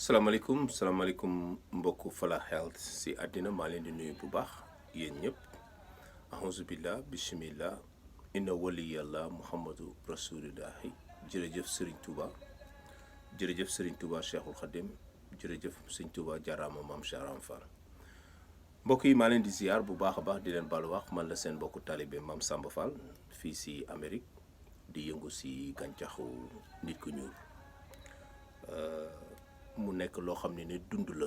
salaamaaleykum mbokku Fala Health si àddina maa leen di nuyu bu baax yéen ñëpp ahousubillah bismillah inna waliyallah muhammadu rasulillahi jërëjëf Serigne Touba jërëjëf Serigne Touba Cheikhul Khadim jërëjëf Serigne Touba jaaraama maam Charam Fall mbokk yi maa leen di ziar bu baax a baax di leen baalu wax man la seen mbokku talibé maam Samba Fall fii si Amérique di yëngu si gàncaxu nit ku ñuul mu nekk loo xam ne dund la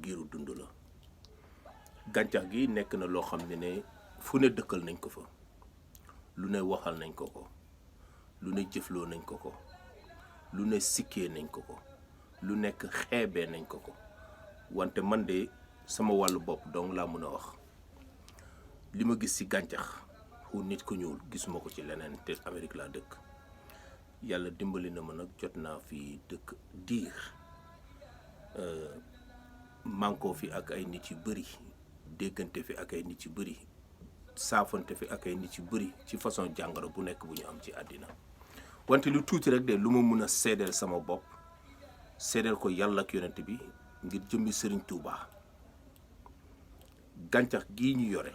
giiru dund la gàncax gi nekk na loo xam ne fu ne dëkkal nañ ko fa lu ne waxal nañ ko ko lu ne jëfloo nañ ko ko lu ne sikkee nañ ko ko lu nekk xeebee nañ ko ko wante man de sama wàllu bopp donc laa mën a wax li ma gis ci gàncax fu nit ku ñuul gisuma ko ci leneen te Amérique laa dëkk yàlla dimbali na ma nag jot naa fi dëkk diir mànkoo fi ak ay nit yu bëri déggante fi ak ay nit yu bëri saafante fi ak ay nit yu bëri ci façon jàngoro bu nekk bu ñu am ci àddina wante lu tuuti rek de lu ma mun a seedeel sama bopp seedeel ko yàlla ak yonent bi ngir jëmmi Serigne Touba gàncax gii ñu yore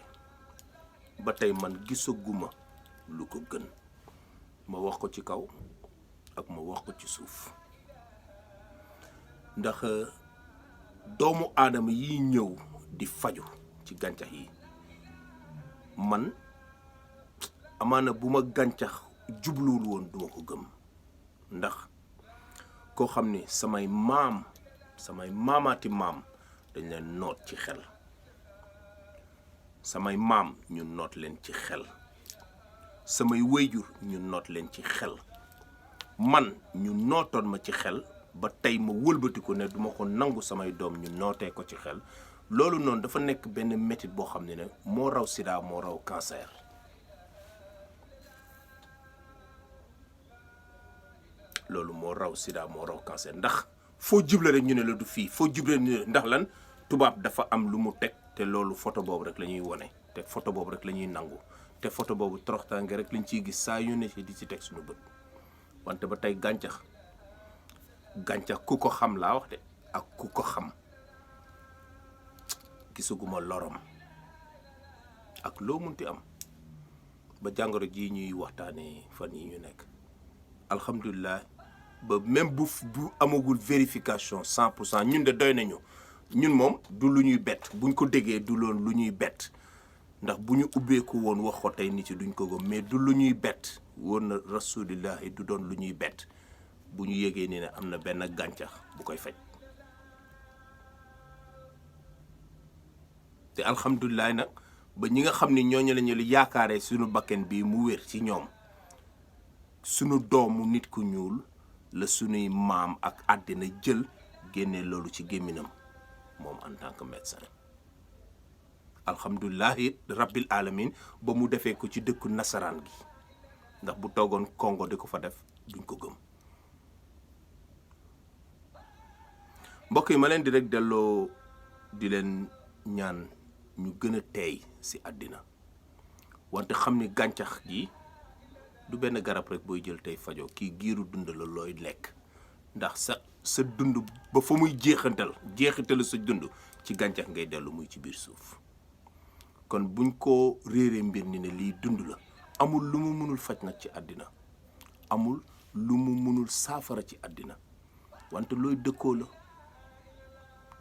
ba tey man gisaguma lu ko gën ma wax ko ci kaw ak ma wax ko ci suuf ndax doomu aadama yi ñëw di faju ci gàncax yi man amaana bu ma gàncax jubluwul woon duma ko gëm ndax koo xam ni samay maamaati maam dañ leen noot ci xel samay maam ñu noot leen ci xel samay wéyjur ñu noot leen ci xel man ñu nootoon ma ci xel ba tey ma wëlbati ko ne duma ko nangu samay doom ñu nootee ko ci xel loolu noonu dafa nekk benn métit boo xam ne moo raw sida moo raw cancer loolu moo raw sida moo raw cancer ndax foo juble rek ñu ne la du fii foo juble ñu ndax lan tubaab dafa am lu mu teg te loolu photo boobu rek la ñuy wone te photo boobu rek la ñuy nangu te photo boobu toroxtaange rek lañ ciy gis saa yu ne di ci teg suñu bët wante ba tey gàncax ku ko xam laa wax de ak ku ko xam gisaguma lorom ak loo munti am ba jàngoro ji ñuy waxtaanee fan yi ñu nekk alhamdulilah ba même bu amagul vérification 100% ñun de doy nañu ñun moom du lu ñuy bett buñ ko déggee du loon lu ñuy bett ndax bu ñu ubbeeku woon wax ko tey nit yi duñ ko gëm mais du lu ñuy bett woon na rasulillahi du doon lu ñuy bett bu ñu yégee ni ne am na benn gàncax bu koy faj te alhamdulilah nag ba ñi nga xam ni ñooñu la ñu yaakaaree suñu bakken bii mu wér ci ñoom suñu doomu nit ku ñuul la suñuy maam ak àddina jël génne loolu ci gémminam moom en tant que médecin alhamdulilahi rabbil alamin ba mu defee ko ci dëkku nasaraan gi ndax bu toogoon Congo di ko fa def duñ ko gëm mbokk yi ma leen di rek delloo di leen ñaan ñu gën a teey ci àddina wante xam ni gàncax gi du benn garab rek booy jël tey fajoo kii giiru dund la looy lekk ndax sa dund ba fa muy jeexitalu sa dund ci gàncax ngay dellu muy ci biir suuf kon buñ ko réeree mbir ni ne lii dund la amul lu mu mënul faj nag ci àddina amul lu mu mënul saafara ci àddina wante looy dëkkoo la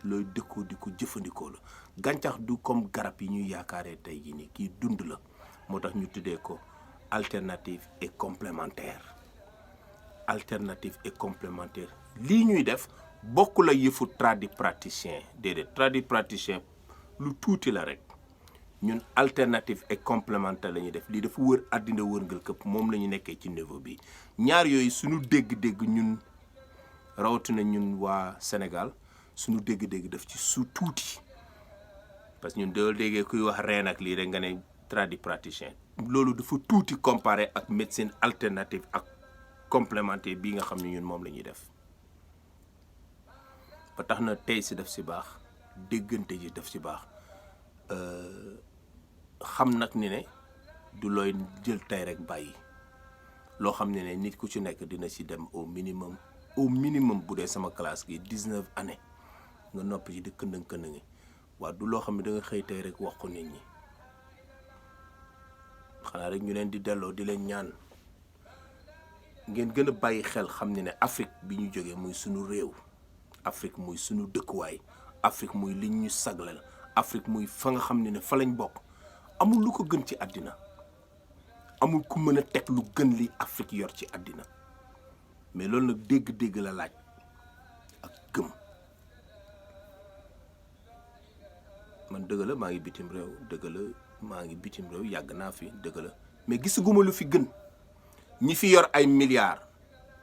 looy dëkkoo di ko jëfandikoo la gàncax du comme garab yi ñuy yaakaaree tey jii nii kii dund la moo tax ñu tuddee ko alternative et complémentaire lii ñuy def bokk la yëfu tradipraticien déedéet tradipraticien lu tuuti la rek ñun alternative et complémentaire la ñuy def lii dafa wër àddina wërngal këpp moom la ñu nekkee ci niveau bi ñaar yooyu suñu dégg-dégg ñun rawatina ñun waa Sénégal suñu dégg-dégg daf ci su tuuti parce que ñun doo déggee kuy wax reen ak lii rek nga ne tradipraticien loolu dafa tuuti comparé ak médecine alternative ak complémentaire bii nga xam ne ñun moom la ñuy def ba tax na tey si def si baax déggante ji def si baax xam nag ni ne du looy jël tey rek bàyyi loo xam ne nit ku ci nekk dina ci dem au minimum au minimum bu dee sama classe gi 19 années nga noppi ci di këndëng waa du loo xam ne da nga xëy tey rek wax ko nit ñi xanaa rek ñu leen di delloo di leen ñaan ngeen gën a bàyyi xel xam ne Afrique bi ñu jógee muy sunu réew Afrique muy sunu dëkkuwaay Afrique muy liñ ñu saglal Afrique muy fa nga xam ne fa lañ bokk amul lu ko gën ci àddina amul ku mën a teg lu gën li Afrique yor ci àddina mais loolu nag dégg-dégg la laaj ak gëm man dëgg la maa ngi bitim réew dëgg la maa ngi bitim réew yàgg naa fi dëgg la mais gisaguma lu fi gën ñi fi yor ay milliards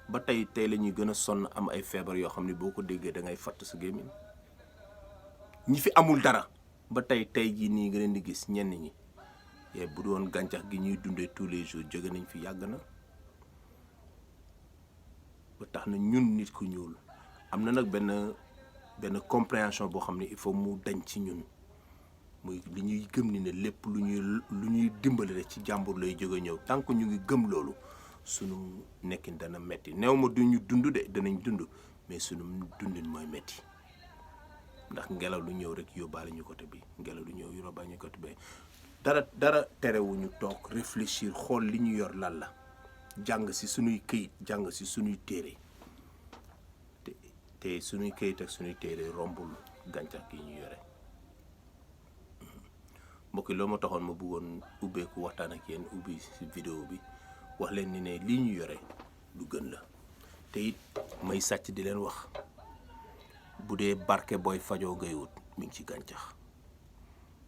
ba tey la ñuy gën a sonn am ay feebar yoo xam ne boo ko déggee da ngay fatt sa gémmiñ ñi fi amul dara ba tey jii nii nga leen di gis ñenn ñi yee bu doon gàncax gi ñuy dundee tous les jours jóge nañ fi yàgg na ba tax na ñun nit ku ñuul am na nag benn compréhension boo xam ne il faut mu dañ ci ñun muy li ñuy gëm ni ne lépp lu ñuy dimbali rek ci jàmbur lay jóge ñëw tant que ñu ngi gëm loolu sunu nekkin dana metti néew ma du ñu dund de danañ dund mais sunu dundin mooy metti ndax ngelaw lu ñëw rek yóbbaale ñu côté bi ngelaw lu ñëw yóbbaale ñu côté bi dara terewuñu toog réfléchir xool li ñu yor lan la jàng si sunuy këyit jàng si sunuy téere te sunuy këyit ak sunuy téere rombul gàncax gi ñu yore mbokk yi loo ma taxoon ma bëggoon ubbeeku waxtaan ak yéen ubbi si vidéo bi wax leen ni ne lii ñu yore lu gën la te it may sàcc di leen wax bu dee barke booy fajoo ngay wut mi ngi ci gàncax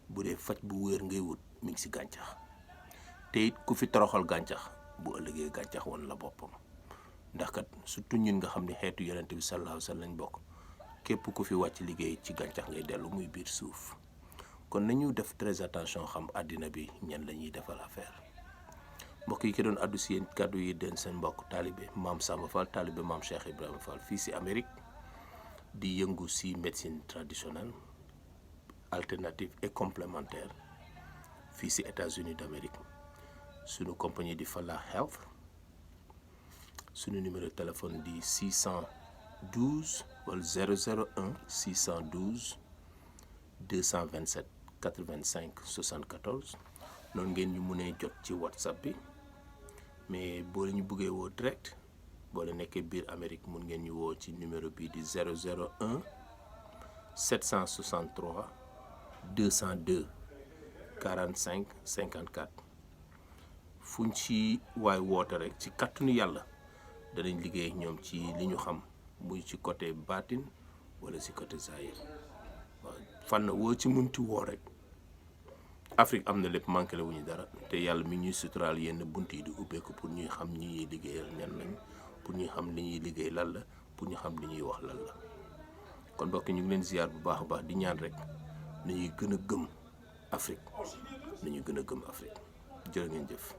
bu dee faj bu wér ngay wut mi ngi ci gàncax te it ku fi toroxal gàncax bu ëllëgee gàncax woon la boppam ndax kat surtout ñun nga xam ne xeetu yonent bi sallallahu alayhi wa sallam lañ bokk képp ku fi wàcc liggéey ci gàncax ngay dellu muy biir suuf kon nañu def très attention xam àddina bi ñan la ñuy defal affaire mbokk yi ki doon addu si yéen kàddu yi den seen mbokk taalibe maam Samba Fall taalibe maam Cheikh Ibrahima Fall fii si Amérique di yëngu si médecine traditionnelle alternative et complémentaire fii si États-Unis d'Amérique sunu compagnie di Falla Health sunu numéro de téléphone di 612 wala 001 612 227 85 74 noonu ngeen ñu mënee jot ci WhatsApp bi mais boo ñu bëggee woo direct boo leen nekkee biir Amérique mun ngeen ñu woo ci numéro bii di 001 763 202 45 54 fuñ ci waay woote rek ci kàttanu yàlla danañ liggéey ak ñoom ci li ñu xam muy ci côté baatin wala ci côté zahir waaw fànn woo ci munti woo rek Afrique am na lépp manqué la wu ñu dara te yàlla mi ñuy suturaal yenn bunt yi di ubbeeku pour ñuy xam ñi ñuy liggéeyal ñan lañ pour ñuy xam li ñuy liggéey lan la pour ñu xam li ñuy wax lan la kon mbokk ñu ngi leen ziar bu baax a baax di ñaan rek nañuy gën a gëm Afrique nañuy gën a gëm Afrique jërë ngeen jëf.